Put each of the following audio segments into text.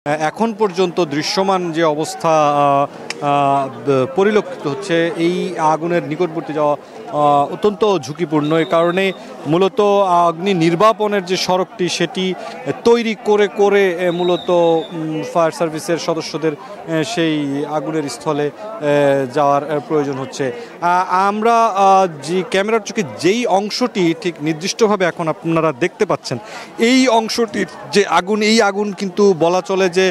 এখন পর্যন্ত দৃশ্যমান যে অবস্থা পরিলক্ষিত হচ্ছে, এই আগুনের নিকটবর্তী যাওয়া অত্যন্ত ঝুঁকিপূর্ণ। এই কারণে মূলত অগ্নি নির্বাপনের যে সড়কটি সেটি তৈরি করে করে মূলত ফায়ার সার্ভিসের সদস্যদের সেই আগুনের স্থলে যাওয়ার প্রয়োজন হচ্ছে। আমরা যে ক্যামেরার চোখে যেই অংশটি ঠিক নির্দিষ্টভাবে এখন আপনারা দেখতে পাচ্ছেন, এই অংশটির যে আগুন, এই আগুন কিন্তু বলা চলে যে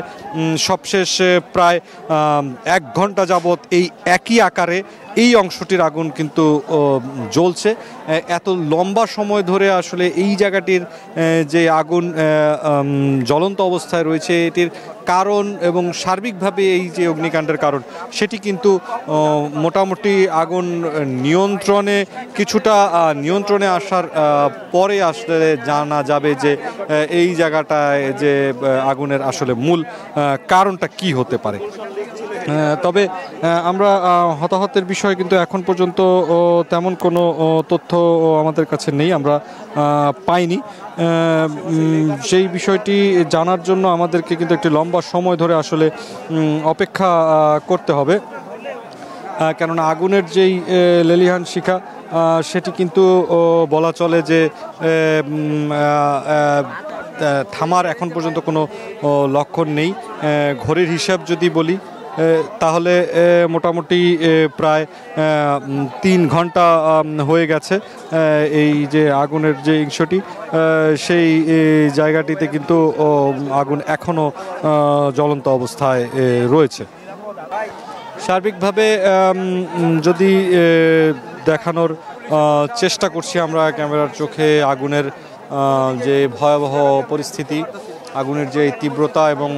সবশেষ প্রায় 1 ঘন্টা যাবৎ এই একই আকারে এই অংশটির আগুন কিন্তু জ্বলছে। এত লম্বা সময় ধরে আসলে এই জায়গাটির যে আগুন জ্বলন্ত অবস্থায় রয়েছে, এটির কারণ এবং সার্বিকভাবে এই যে অগ্নিকাণ্ডের কারণ সেটি কিন্তু মোটামুটি আগুন নিয়ন্ত্রণে আসার পরে আসলে জানা যাবে যে এই জায়গাটায় যে আগুনের আসলে মূল কারণটা কি হতে পারে। তবে আমরা হতাহতের বিষয়ে কিন্তু এখন পর্যন্ত তেমন কোনো তথ্য আমাদের কাছে নেই, আমরা পাইনি। সেই বিষয়টি জানার জন্য আমাদেরকে কিন্তু একটি লম্বা সময় ধরে আসলে অপেক্ষা করতে হবে, কেননা আগুনের যেই লেলিহান শিখা সেটি কিন্তু বলা চলে যে থামার এখন পর্যন্ত কোনো লক্ষণ নেই। ঘড়ির হিসাব যদি বলি তাহলে মোটামুটি প্রায় 3 ঘন্টা হয়ে গেছে এই যে আগুনের যে অংশটি, সেই জায়গাটিতে কিন্তু আগুন এখনও জ্বলন্ত অবস্থায় রয়েছে। সার্বিকভাবে যদি দেখানোর চেষ্টা করছি আমরা ক্যামেরার চোখে আগুনের যে ভয়াবহ পরিস্থিতি, আগুনের যে তীব্রতা এবং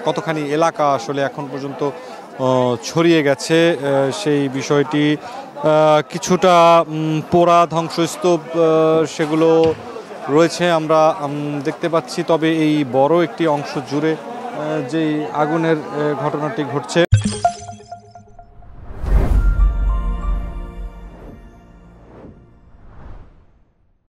কতখানি এলাকা আসলে এখন পর্যন্ত ছড়িয়ে গেছে, সেই বিষয়টি কিছুটা পোড়া ধ্বংসস্তূপ সেগুলো রয়েছে আমরা দেখতে পাচ্ছি। তবে এই বড় একটি অংশ জুড়ে যেই আগুনের ঘটনাটি ঘটছে